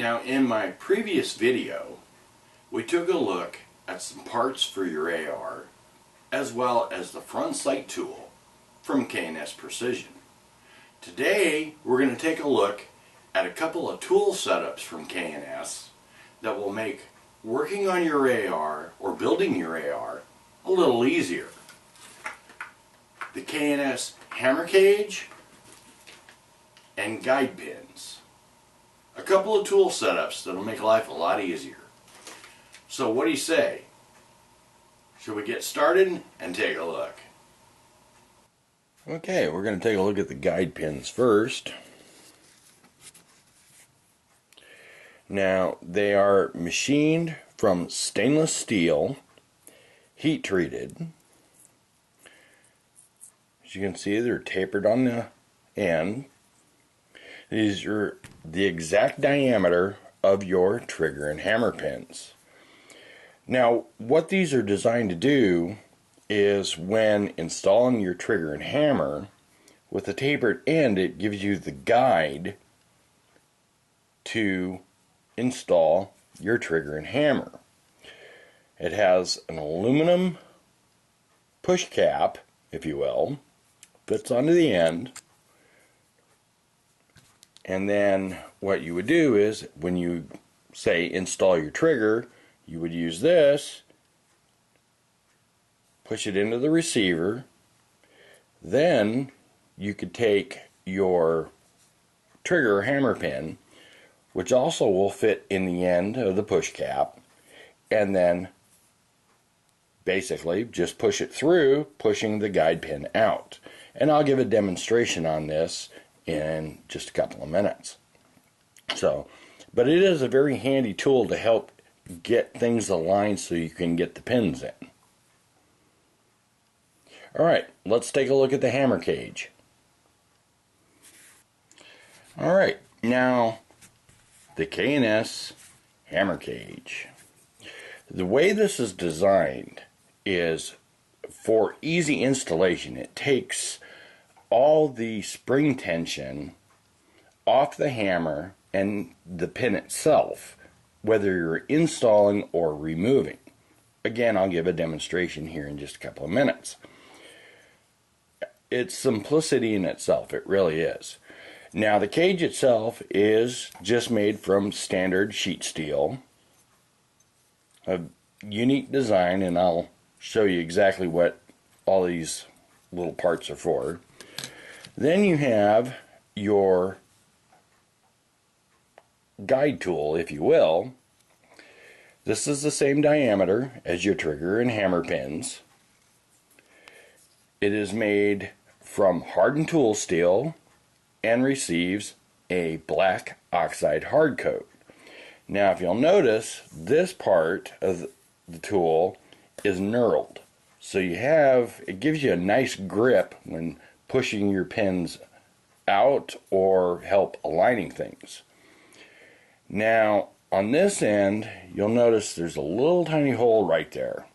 Now, in my previous video, we took a look at some parts for your AR, as well as the front sight tool from KNS Precision. Today, we're going to take a look at a couple of tool setups from KNS that will make working on your AR or building your AR a little easier. The Kns Hammer Cage and guide pins. A couple of tool setups that'll make life a lot easier. So what do you say? Should we get started and take a look? Okay, we're going to take a look at the guide pins first. Now, they are machined from stainless steel, heat treated. As you can see, they're tapered on the end. These are the exact diameter of your trigger and hammer pins. Now, what these are designed to do is when installing your trigger and hammer, with the tapered end, it gives you the guide to install your trigger and hammer. It has an aluminum push cap, if you will, fits onto the end. And then what you would do is, when you say install your trigger, you would use this, push it into the receiver. Then you could take your trigger or hammer pin, which also will fit in the end of the push cap, and then basically just push it through, pushing the guide pin out. And I'll give a demonstration on this in just a couple of minutes. But it is a very handy tool to help get things aligned so you can get the pins in. Alright, let's take a look at the hammer cage. Alright, now the KNS Hammer Cage. The way this is designed is for easy installation. It takes all the spring tension off the hammer and the pin itself, whether you're installing or removing. Again, I'll give a demonstration here in just a couple of minutes. It's simplicity in itself, it really is. Now, the cage itself is just made from standard sheet steel, a unique design, and I'll show you exactly what all these little parts are for. Then you have your guide tool, if you will. This is the same diameter as your trigger and hammer pins. It is made from hardened tool steel and receives a black oxide hard coat. Now, if you'll notice, this part of the tool is knurled. So it gives you a nice grip when pushing your pins out or help aligning things. Now, on this end, you'll notice there's a little tiny hole right there.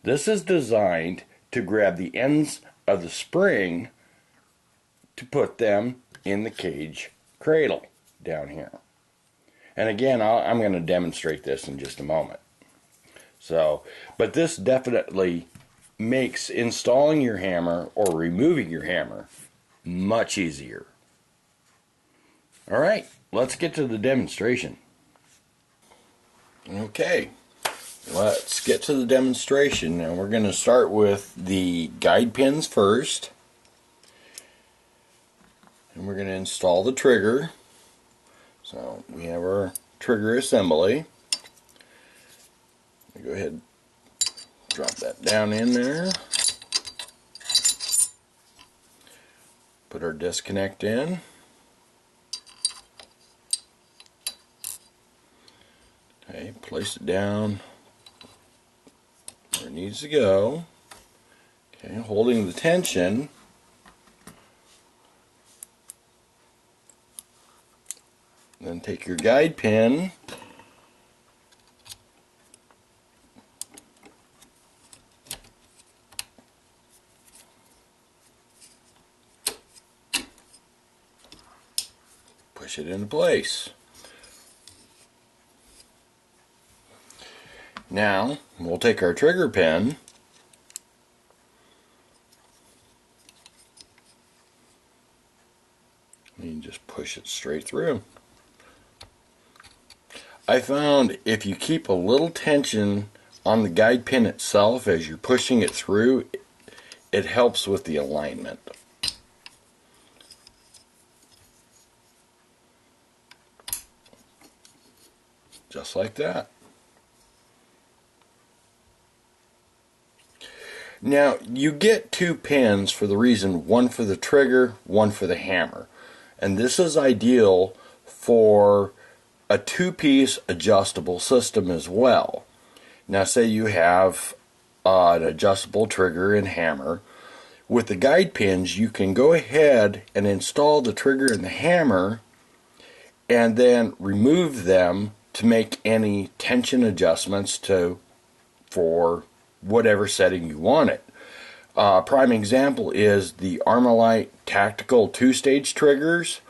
This is designed to grab the ends of the spring to put them in the cage cradle down here. And again, I'm going to demonstrate this in just a moment. But this definitely makes installing your hammer or removing your hammer much easier. Alright, let's get to the demonstration. Okay, let's get to the demonstration. Now we're going to start with the guide pins first. And we're going to install the trigger. So we have our trigger assembly. Go ahead and drop that down in there. Put our disconnect in. Okay, place it down where it needs to go. Okay, holding the tension. Then take your guide pin, push it into place. Now we'll take our trigger pin and just push it straight through. I found if you keep a little tension on the guide pin itself as you're pushing it through, it helps with the alignment. Just like that. Now you get two pins for the reason, one for the trigger, one for the hammer. And this is ideal for a two-piece adjustable system as well. Now say you have an adjustable trigger and hammer. With the guide pins you can go ahead and install the trigger and the hammer and then remove them to make any tension adjustments for whatever setting you want it. Prime example is the Armalite tactical two-stage triggers.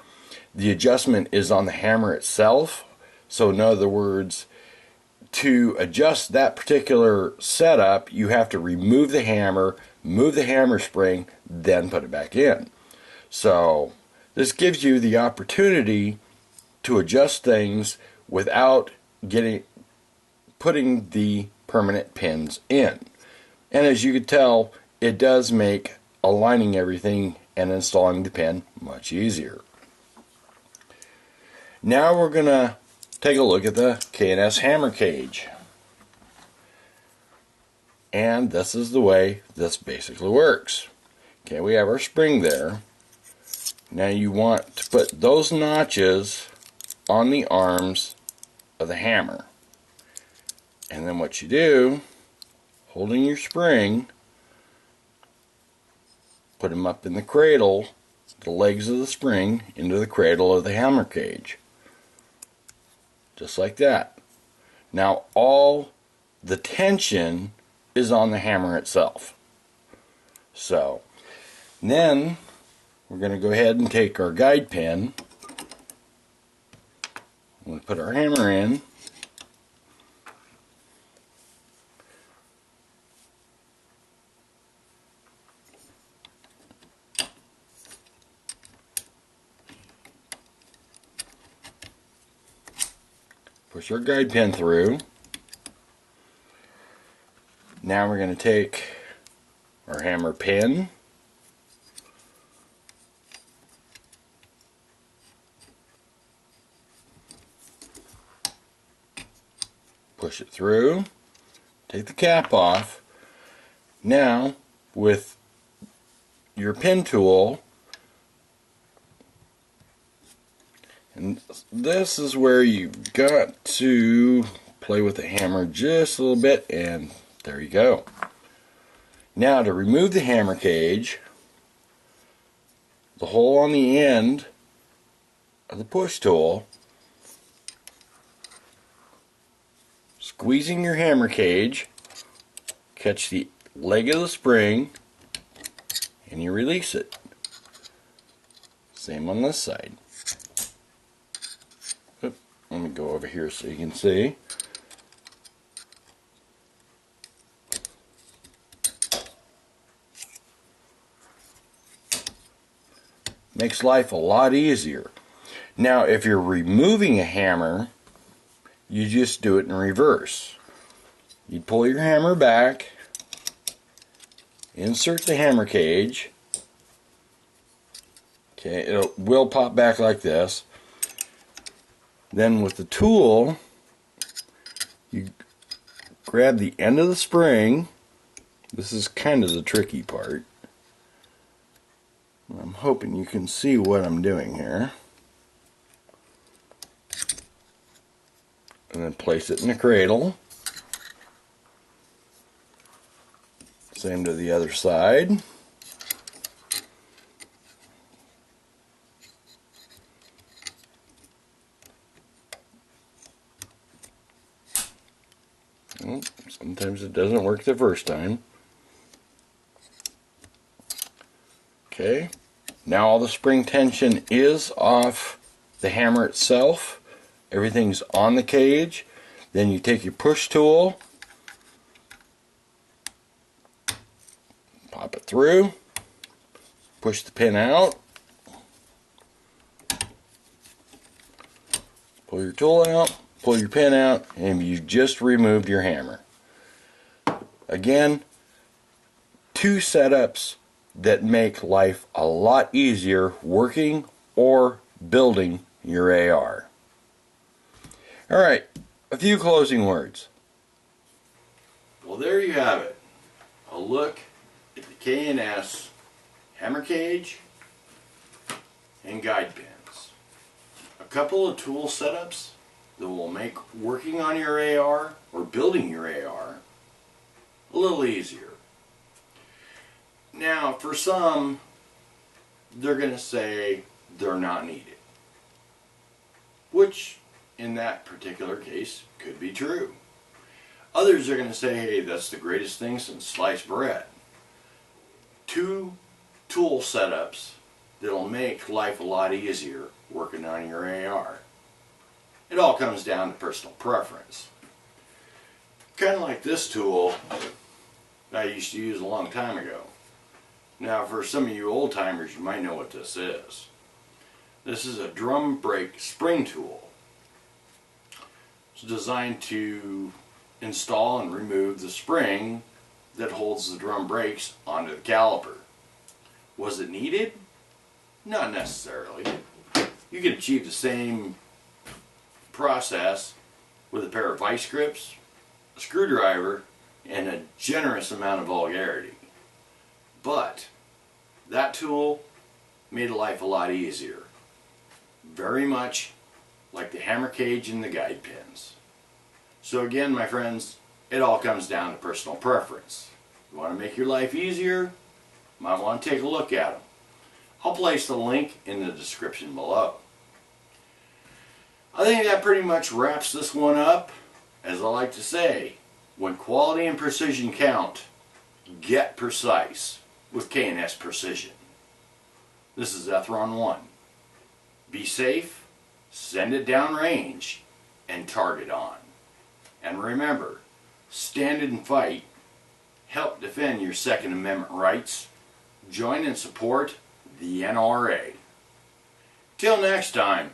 The adjustment is on the hammer itself. So in other words, to adjust that particular setup, you have to remove the hammer, move the hammer spring, then put it back in. So this gives you the opportunity to adjust things without putting the permanent pins in. And as you can tell, it does make aligning everything and installing the pin much easier. Now we're going to take a look at the Kns Hammer Cage. And this is the way this basically works. Okay, we have our spring there. Now you want to put those notches on the arms of the hammer. And then what you do, holding your spring, put them up in the cradle, the legs of the spring into the cradle of the hammer cage. Just like that. Now all the tension is on the hammer itself. So then we're going to go ahead and take our guide pin. I'm going to put our hammer in. Push our guide pin through. Now we're going to take our hammer pin, push it through, take the cap off. Now with your pin tool, and this is where you've got to play with the hammer just a little bit, and there you go. Now to remove the hammer cage, the hole on the end of the push tool, squeezing your hammer cage, catch the leg of the spring, and you release it. Same on this side. Let me go over here so you can see. Makes life a lot easier. Now if you're removing a hammer, you just do it in reverse. You pull your hammer back, insert the hammer cage. Okay, it will pop back like this. Then with the tool, you grab the end of the spring. This is kind of the tricky part. I'm hoping you can see what I'm doing here. And then place it in the cradle. Same to the other side. Well, sometimes it doesn't work the first time. Okay, now all the spring tension is off the hammer itself. Everything's on the cage. Then you take your push tool, it through, push the pin out, pull your tool out, pull your pin out, and you've just removed your hammer. Again, two setups that make life a lot easier working or building your AR. Alright, a few closing words. Well, there you have it. A look at the KNS Hammer Cage and guide pins. A couple of tool setups that will make working on your AR or building your AR a little easier. Now, for some, they're going to say they're not needed, which in that particular case could be true. Others are going to say, hey, that's the greatest thing since sliced bread. Two tool setups that'll make life a lot easier working on your AR. It all comes down to personal preference. Kind of like this tool that I used to use a long time ago. Now, for some of you old timers, you might know what this is. This is a drum brake spring tool. It's designed to install and remove the spring that holds the drum brakes onto the caliper. Was it needed? Not necessarily. You can achieve the same process with a pair of vice grips, a screwdriver, and a generous amount of vulgarity. But that tool made life a lot easier. Very much like the hammer cage and the guide pins. So again, my friends, it all comes down to personal preference. You want to make your life easier? You might want to take a look at them. I'll place the link in the description below. I think that pretty much wraps this one up. As I like to say, when quality and precision count, get precise with KNS Precision. This is Ethron 1. Be safe, send it down range, and target on. And remember, stand and fight, help defend your Second Amendment rights, join and support the NRA. Till next time.